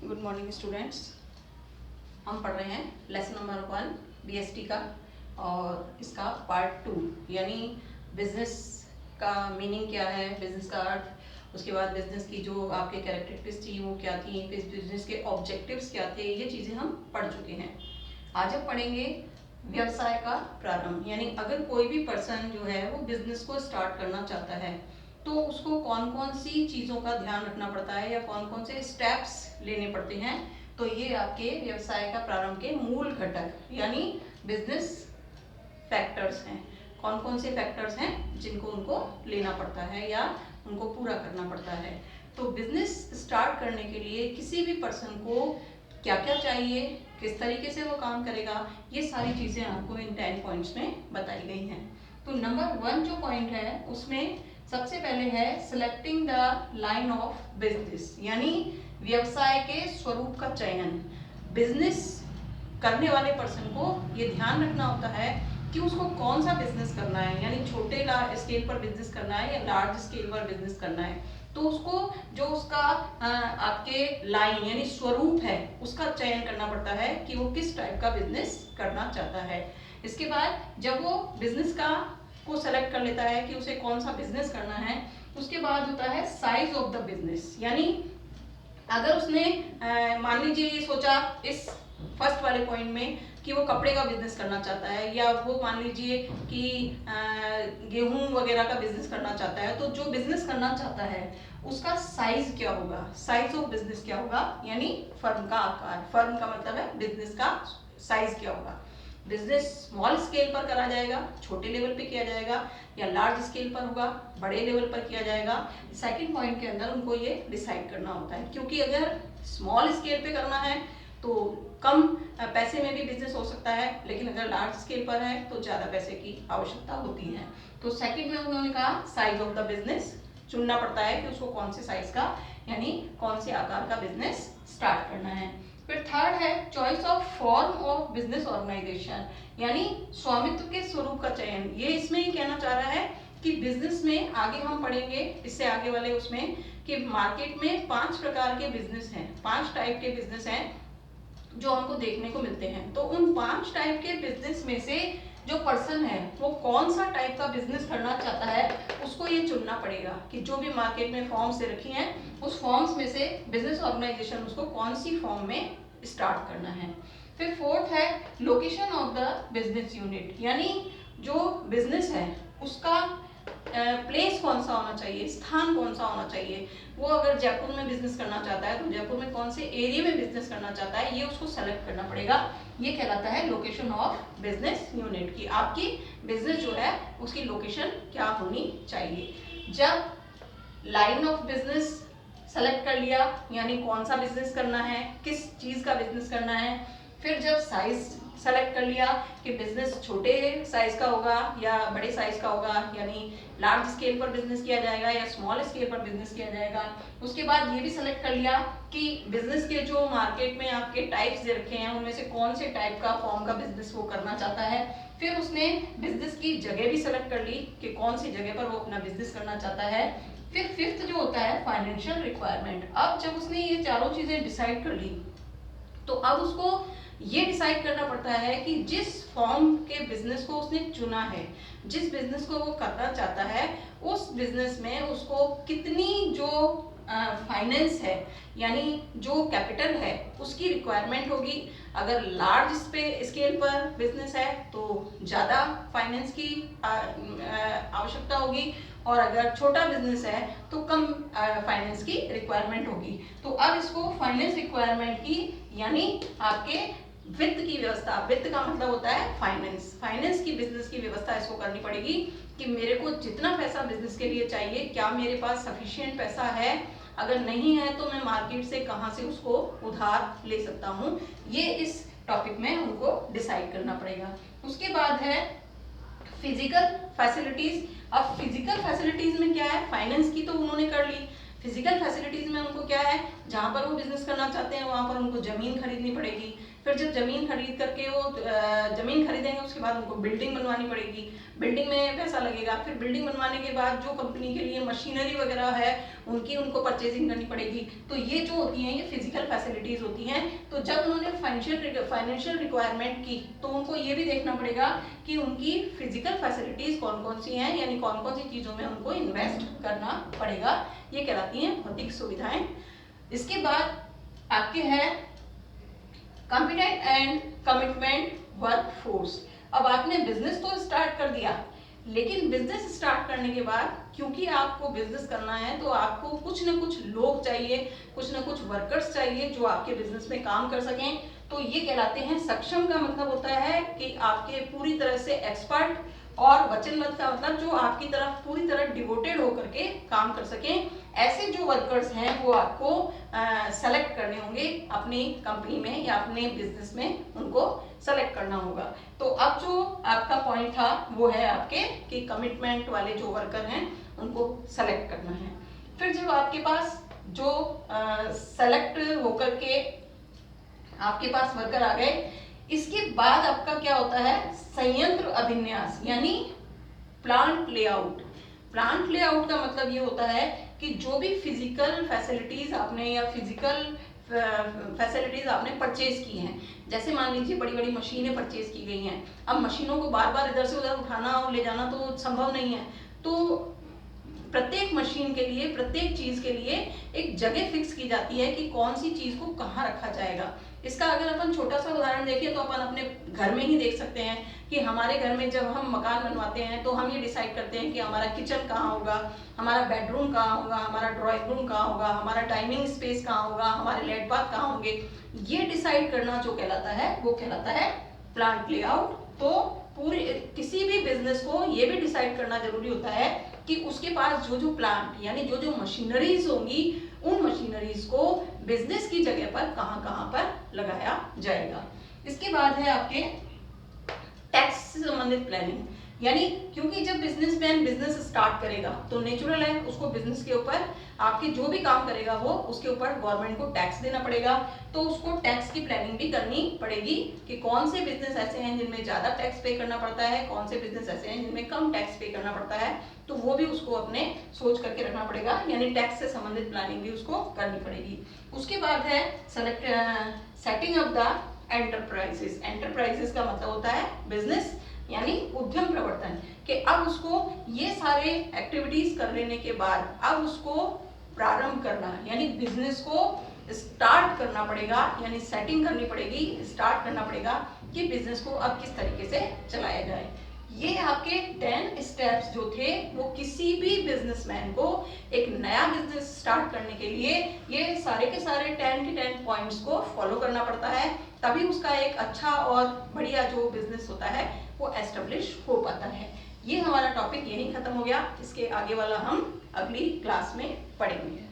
Good morning students. हम पढ़ रहे हैं लेसन नंबर 1 बीएसटी का और इसका पार्ट 2 यानी बिजनेस का मीनिंग क्या है, बिजनेस का अर्थ, उसके बाद बिजनेस की जो आपके कैरेक्टरिस्टिक्स थी वो क्या थी, फिर बिजनेस के ऑब्जेक्टिव्स क्या थे, ये चीज़ें हम पढ़ चुके हैं। आज हम पढ़ेंगे व्यवसाय का प्रारंभ, यानी अगर कोई भी पर्सन जो है वो बिजनेस को स्टार्ट करना चाहता है तो उसको कौन कौन सी चीज़ों का ध्यान रखना पड़ता है या कौन कौन से स्टेप्स लेने पड़ते हैं। तो ये आपके व्यवसाय का प्रारंभ के मूल घटक यानी बिजनेस फैक्टर्स हैं। कौन कौन से फैक्टर्स हैं जिनको उनको लेना पड़ता है या उनको पूरा करना पड़ता है। तो बिजनेस स्टार्ट करने के लिए किसी भी पर्सन को क्या क्या चाहिए, किस तरीके से वो काम करेगा, ये सारी चीज़ें आपको इन 10 पॉइंट्स में बताई गई हैं। तो नंबर 1 जो पॉइंट है उसमें सबसे पहले है selecting the line of business, यानी व्यवसाय के स्वरूप का चयन। बिजनेस करने वाले पर्सन को ये ध्यान रखना होता है कि उसको कौन सा बिजनेस करना है, यानी छोटे स्केल पर बिजनेस करना है या लार्ज स्केल पर बिजनेस करना है। तो उसको जो उसका आपके लाइन यानी स्वरूप है उसका चयन करना पड़ता है कि वो किस टाइप का बिजनेस करना चाहता है। इसके बाद जब वो बिजनेस को सेलेक्ट कर लेता है कि उसे कौन सा बिजनेस करना है, उसके बाद होता है साइज ऑफ द बिजनेस। यानी अगर उसने मान लीजिए ये सोचा इस फर्स्ट वाले पॉइंट में कि वो कपड़े का बिजनेस करना चाहता है या वो मान लीजिए कि गेहूं वगैरह का बिजनेस करना चाहता है, तो जो बिजनेस करना चाहता है उसका साइज क्या होगा, साइज ऑफ बिजनेस क्या होगा, यानी फर्म का आकार। फर्म का मतलब है बिजनेस का साइज क्या होगा। बिजनेस स्मॉल स्केल पर करा जाएगा, छोटे लेवल पे किया जाएगा, या लार्ज स्केल पर होगा, बड़े लेवल पर किया जाएगा। सेकंड पॉइंट के अंदर उनको ये डिसाइड करना होता है, क्योंकि अगर स्मॉल स्केल पे करना है तो कम पैसे में भी बिजनेस हो सकता है, लेकिन अगर लार्ज स्केल पर है तो ज़्यादा पैसे की आवश्यकता होती है। तो सेकंड में उन्होंने कहा साइज ऑफ द बिजनेस चुनना पड़ता है कि उसको कौन से साइज का यानी कौन से आकार का बिजनेस स्टार्ट करना है। फिर थर्ड है choice of form of business organisation, यानी स्वामित्व के स्वरूप का चयन। ये इसमें ही कहना चाह रहा है कि बिजनेस में आगे हम पढ़ेंगे इससे आगे वाले उसमें कि मार्केट में 5 प्रकार के बिजनेस हैं, 5 टाइप के बिजनेस हैं जो हमको देखने को मिलते हैं। तो उन 5 टाइप के बिजनेस में से जो पर्सन है वो कौन सा टाइप का बिजनेस करना चाहता है उसको ये चुनना पड़ेगा कि जो भी मार्केट में फॉर्म्स से रखी हैं उस फॉर्म्स में से बिजनेस ऑर्गेनाइजेशन उसको कौन सी फॉर्म में स्टार्ट करना है। फिर फोर्थ है location of the business unit, यानी जो बिजनेस है उसका प्लेस कौन सा होना चाहिए, स्थान कौन सा होना चाहिए। वो अगर जयपुर में बिजनेस करना चाहता है तो जयपुर में कौन से एरिया में बिजनेस करना चाहता है ये उसको सेलेक्ट करना पड़ेगा। ये कहलाता है लोकेशन ऑफ बिजनेस यूनिट, की आपकी बिजनेस जो है उसकी लोकेशन क्या होनी चाहिए। जब लाइन ऑफ बिजनेस सेलेक्ट कर लिया यानी कौन सा बिजनेस करना है, किस चीज़ का बिजनेस करना है, फिर जब साइज सेलेक्ट कर लिया कि बिजनेस छोटे साइज का होगा या बड़े साइज का होगा, यानी लार्ज स्केल पर बिजनेस किया जाएगा या स्मॉल स्केल पर बिजनेस किया जाएगा। उसके बाद ये भी सेलेक्ट कर लिया कि बिजनेस के जो मार्केट में आपके टाइप्स दे रखे हैं उनमें से कौन से टाइप का फॉर्म का बिजनेस वो करना चाहता है। फिर उसने बिजनेस की जगह भी सेलेक्ट कर ली कि कौन सी जगह पर वो अपना बिजनेस करना चाहता है। फिर फिफ्थ जो होता है फाइनेंशियल रिक्वायरमेंट। अब जब उसने ये चारों चीजें डिसाइड कर ली तो अब उसको ये डिसाइड करना पड़ता है कि जिस फॉर्म के बिजनेस को उसने चुना है, जिस बिजनेस को वो करना चाहता है, उस बिजनेस में उसको कितनी जो फाइनेंस है यानी जो कैपिटल है उसकी रिक्वायरमेंट होगी। अगर लार्ज स्केल पर बिजनेस है तो ज़्यादा फाइनेंस की आवश्यकता होगी, और अगर छोटा बिजनेस है तो कम फाइनेंस की रिक्वायरमेंट होगी। तो अब इसको फाइनेंस रिक्वायरमेंट की यानी आपके वित्त की व्यवस्था, वित्त का मतलब होता है फाइनेंस, फाइनेंस की बिजनेस की व्यवस्था इसको करनी पड़ेगी कि मेरे को जितना पैसा बिजनेस के लिए चाहिए क्या मेरे पास सफिशिएंट पैसा है, अगर नहीं है तो मैं मार्केट से कहाँ से उसको उधार ले सकता हूँ। ये इस टॉपिक में उनको डिसाइड करना पड़ेगा। उसके बाद है फिजिकल फैसिलिटीज। अब फिजिकल फैसिलिटीज में क्या है, फाइनेंस की तो उन्होंने कर ली, फिजिकल फैसिलिटीज में उनको क्या है, जहाँ पर वो बिजनेस करना चाहते हैं वहाँ पर उनको जमीन खरीदनी पड़ेगी, फिर जब जमीन खरीद करके वो जमीन खरीदेंगे उसके बाद उनको बिल्डिंग बनवानी पड़ेगी, बिल्डिंग में पैसा लगेगा। फिर बिल्डिंग बनवाने के बाद जो कंपनी के लिए मशीनरी वगैरह है उनको परचेजिंग करनी पड़ेगी। तो ये जो होती हैं ये फिजिकल फैसिलिटीज होती हैं। तो जब उन्होंने फाइनेंशियल रिक्वायरमेंट की तो उनको ये भी देखना पड़ेगा कि उनकी फिजिकल फैसिलिटीज कौन कौन सी हैं, यानी कौन कौन सी चीजों में उनको इन्वेस्ट करना पड़ेगा। ये कहलाती हैं भौतिक सुविधाएं। इसके बाद आपके है कॉम्पिटेंट एंड कमिटमेंट वर्कफोर्स। अब आपने बिजनेस तो स्टार्ट कर दिया, लेकिन बिजनेस स्टार्ट करने के बाद क्योंकि आपको बिजनेस करना है तो आपको कुछ न कुछ लोग चाहिए, कुछ न कुछ वर्कर्स चाहिए जो आपके बिजनेस में काम कर सकें। तो ये कहलाते हैं सक्षम। का मतलब होता है कि आपके पूरी तरह से एक्सपर्ट, और वचनबद्ध का मतलब जो आपकी तरफ पूरी तरह डिवोटेड होकर के काम कर सकें। ऐसे जो वर्कर्स हैं वो आपको सेलेक्ट करने होंगे अपनी कंपनी में या अपने बिजनेस में, उनको सेलेक्ट करना होगा। तो अब जो आपका पॉइंट था वो है आपके कि कमिटमेंट वाले जो वर्कर हैं उनको सेलेक्ट करना है। फिर जब आपके पास जो सेलेक्ट होकर के आपके पास वर्कर आ गए, इसके बाद आपका क्या होता है संयंत्र अभिन्यास यानी प्लांट लेआउट। प्लांट लेआउट का मतलब ये होता है कि जो भी फिजिकल फैसिलिटीज आपने या फिजिकल फैसिलिटीज आपने परचेज की हैं, जैसे मान लीजिए बड़ी बड़ी मशीनें परचेज की गई हैं। अब मशीनों को बार बार इधर से उधर उठाना और ले जाना तो संभव नहीं है। तो प्रत्येक मशीन के लिए, प्रत्येक चीज के लिए एक जगह फिक्स की जाती है कि कौन सी चीज को कहाँ रखा जाएगा। इसका अगर अपन छोटा सा उदाहरण देखें तो अपन अपने घर में ही देख सकते हैं कि हमारे घर में जब हम मकान बनवाते हैं तो हम ये डिसाइड करते हैं कि हमारा किचन कहाँ होगा, हमारा बेडरूम कहाँ होगा, हमारा ड्राइंग रूम कहाँ होगा, हमारा डाइनिंग स्पेस कहाँ होगा, हमारे लेट बाथ कहाँ होंगे। ये डिसाइड करना जो कहलाता है वो कहलाता है प्लांट लेआउट। तो पूरे किसी भी बिजनेस को ये भी डिसाइड करना जरूरी होता है कि उसके पास जो जो प्लांट यानी जो जो मशीनरीज होंगी उन मशीनरीज को बिजनेस की जगह पर कहाँ कहाँ पर लगाया जाएगा। इसके बाद है आपके टैक्स से संबंधित प्लानिंग। यानी क्योंकि जब बिजनेसमैन बिजनेस स्टार्ट करेगा तो नेचुरल है उसको बिजनेस के ऊपर आपके जो भी काम करेगा वो उसके ऊपर गवर्नमेंट को टैक्स देना पड़ेगा। तो उसको टैक्स की प्लानिंग भी करनी पड़ेगी कि कौन से बिजनेस ऐसे हैं जिनमें ज्यादा टैक्स पे करना पड़ता है, कौन से बिजनेस ऐसे हैं जिनमें कम टैक्स पे करना पड़ता है। तो वो भी उसको अपने सोच करके रखना पड़ेगा, यानी टैक्स से संबंधित प्लानिंग भी उसको करनी पड़ेगी। उसके बाद है setting up the enterprises. Enterprises का मतलब होता है बिजनेस यानी उद्यम प्रवर्तन कि अब उसको ये सारे एक्टिविटीज कर लेने के बाद अब उसको प्रारंभ करना यानी बिजनेस को स्टार्ट करना पड़ेगा, यानी सेटिंग करनी पड़ेगी, स्टार्ट करना पड़ेगा कि बिजनेस को अब किस तरीके से चलाया जाए। ये आपके 10 स्टेप्स जो थे वो किसी भी बिजनेसमैन को एक नया बिजनेस स्टार्ट करने के लिए ये सारे के सारे 10 के 10 पॉइंट्स को फॉलो करना पड़ता है, तभी उसका एक अच्छा और बढ़िया जो बिजनेस होता है वो एस्टेब्लिश हो पाता है। ये हमारा टॉपिक यहीं खत्म हो गया। इसके आगे वाला हम अगली क्लास में पढ़ेंगे।